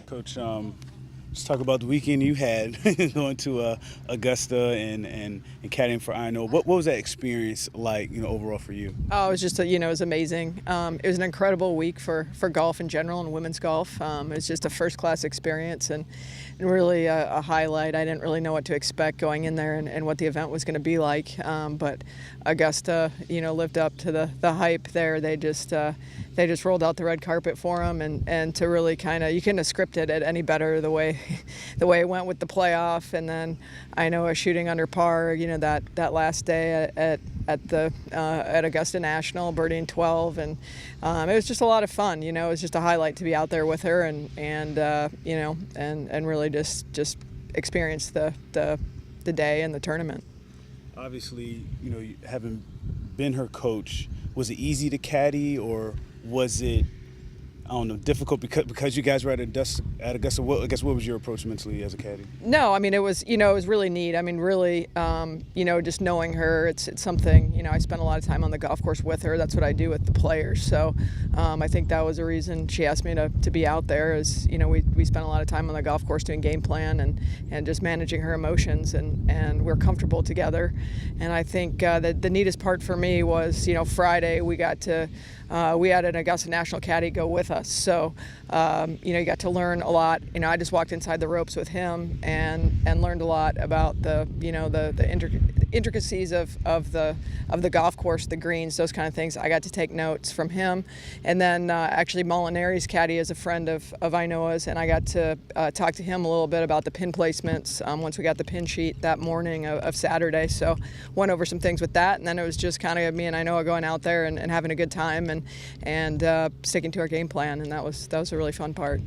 Coach, let's talk about the weekend you had going to Augusta and caddying for I know. What was that experience like, overall for you? Oh, it was just, it was amazing. It was an incredible week for golf in general and women's golf. It was just a first-class experience and really a highlight. I didn't really know what to expect going in there and what the event was going to be like. But Augusta, lived up to the hype there. They just rolled out the red carpet for them, and to really you couldn't have scripted it any better the way it went with the playoff. And then I know shooting under par, that last day at Augusta National, birdieing 12, and it was just a lot of fun. It was just a highlight to be out there with her and really just experience the day and the tournament. Obviously, having been her coach, was it easy to caddy, or was it, I don't know, difficult because you guys were at Augusta? What was your approach mentally as a caddy? No, I mean, it was really neat. I mean, really, just knowing her, it's something, I spent a lot of time on the golf course with her. That's what I do with the players. So I think that was a reason she asked me to be out there is, we spent a lot of time on the golf course doing game plan and just managing her emotions, and we're comfortable together. And I think that the neatest part for me was, Friday we got to, we had an Augusta National caddy go with us. So, you got to learn a lot. I just walked inside the ropes with him and learned a lot about the intricacies of the golf course, the greens, those kind of things. I got to take notes from him. And then actually Molinari's caddy is a friend of Ainoa's, and I got to talk to him a little bit about the pin placements once we got the pin sheet that morning of Saturday. So went over some things with that, and then it was just kind of me and Ainoa going out there and having a good time and sticking to our game plan, and that was a really fun part.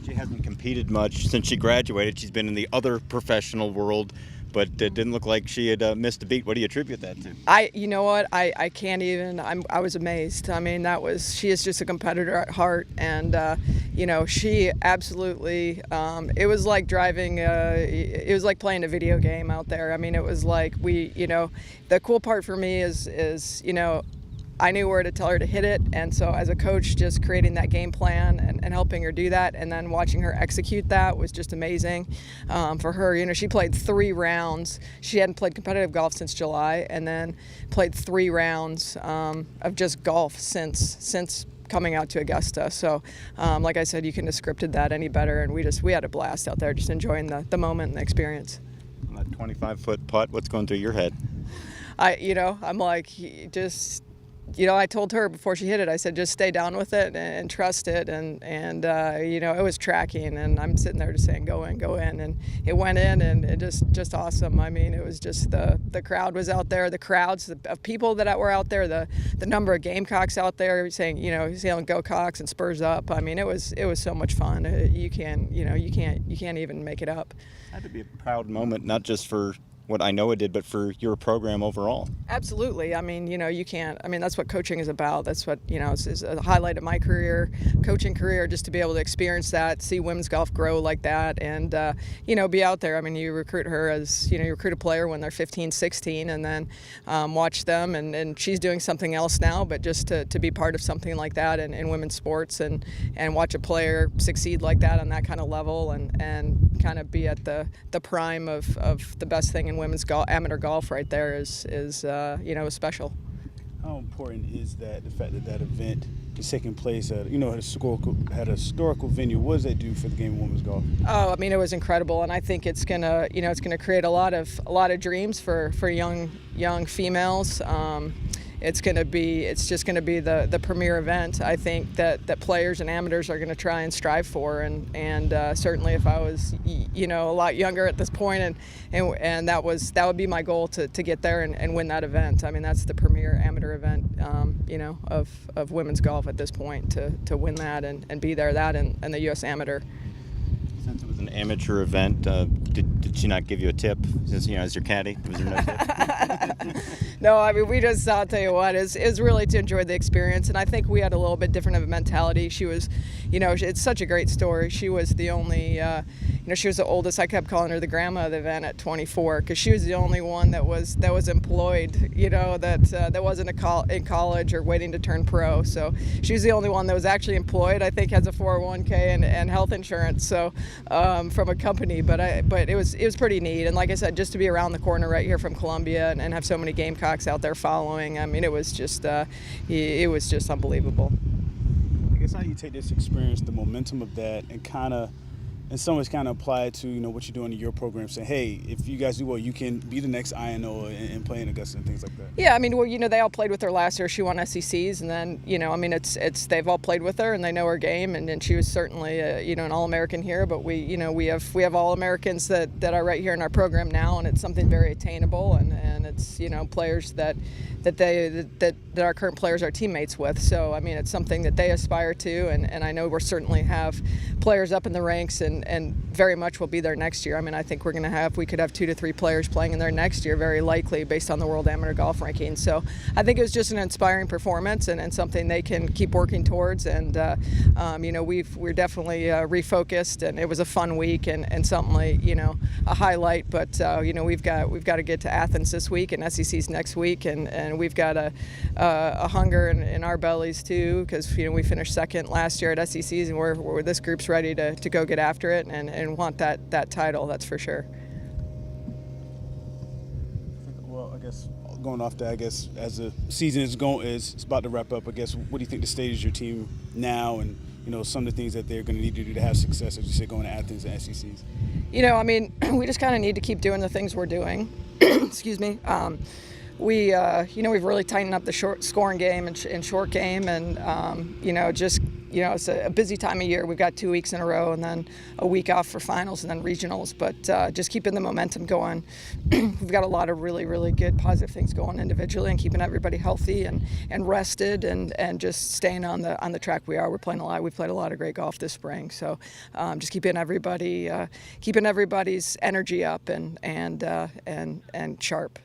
She hasn't competed much since she graduated. She's been in the other professional world, but it didn't look like she had missed a beat. What do you attribute that to? You know what? I can't even. I was amazed. I mean, she is just a competitor at heart, and she absolutely. It was like driving. It was like playing a video game out there. I mean, it was like the cool part for me is I knew where to tell her to hit it, and so as a coach, just creating that game plan and helping her do that, and then watching her execute that was just amazing. For her, she played 3 rounds. She hadn't played competitive golf since July, and then played 3 rounds of just golf since coming out to Augusta. So, like I said, you couldn't have scripted that any better, and we had a blast out there, just enjoying the moment and the experience. On that 25-foot putt, what's going through your head? I'm like, just. I told her before she hit it, I said, just stay down with it and trust it. And it was tracking, and I'm sitting there just saying, go in. And it went in, and it just awesome. I mean, it was just the crowd was out there, the crowds of people that were out there, the number of Gamecocks out there saying, yelling "Go Cox" and "Spurs up." I mean, it was so much fun. You can't even make it up. It had to be a proud moment, not just for what Ainoa did, but for your program overall. Absolutely. I mean, you can't. I mean, that's what coaching is about. That's what, is a highlight of my career, coaching career, just to be able to experience that, see women's golf grow like that, and, be out there. I mean, you recruit her as, you recruit a player when they're 15, 16, and then watch them, and she's doing something else now, but just to be part of something like that in women's sports and watch a player succeed like that on that kind of level and kind of be at the prime of the best thing in women's golf, amateur golf right there is special. How important is that, the fact that event is taking place at a historical venue? What does that do for the game of women's golf? Oh, I mean, it was incredible, and I think it's gonna create a lot of dreams for young females. It's just gonna be the premier event. I think that players and amateurs are gonna try and strive for, and certainly if I was a lot younger at this point, and that would be my goal to get there and win that event. I mean, that's the premier amateur event of women's golf at this point, to win that and be there, that and the U.S. Amateur. Since it was an amateur event, do Did she not give you a tip as your caddy? Was there no tip? No, I mean, we just, I'll tell you what, is really to enjoy the experience. And I think we had a little bit different of a mentality. She was, it's such a great story. She was the only, she was the oldest. I kept calling her the grandma of the event at 24 because she was the only one that was employed, that wasn't in college or waiting to turn pro. So she was the only one that was actually employed. I think has a 401k and health insurance. So from a company, but it was pretty neat. And like I said, just to be around the corner right here from Columbia and have so many Gamecocks out there following. I mean, it was just unbelievable. I guess how you take this experience, the momentum of that, and kind of, in some ways, kind of apply it to what you're doing in your program. Saying, hey, if you guys do well, you can be the next INO and play in Augusta and things like that. Yeah, I mean, well, they all played with her last year. She won SECs, and then I mean, it's they've all played with her and they know her game, and she was certainly an All-American here. But we have All-Americans that are right here in our program now, and it's something very attainable, and it's players that our current players are teammates with. So I mean, it's something that they aspire to, and I know we're certainly have players up in the ranks and very much will be there next year. I mean, I think we could have 2 to 3 players playing in there next year, very likely, based on the World Amateur Golf ranking. So I think it was just an inspiring performance and something they can keep working towards. And we're definitely refocused, and it was a fun week and something a highlight. But we've got to get to Athens this week and SEC's next week, and we've got a hunger in our bellies too, because we finished second last year at SEC's, and this group's ready to go get after it and want that title, that's for sure. Well, I guess going off that, as the season is about to wrap up, I guess what do you think the state is your team now, and some of the things that they're going to need to do to have success, as you said, going to Athens and SECs? I mean, we just kind of need to keep doing the things we're doing. Excuse me. We've really tightened up the short scoring game and short game, and it's a busy time of year. We've got 2 weeks in a row and then a week off for finals and then regionals, but just keeping the momentum going. We've got a lot of really, really good positive things going individually, and keeping everybody healthy and rested and just staying on the track we are. We're playing a lot. We played a lot of great golf this spring, so just keeping everybody's energy up and sharp.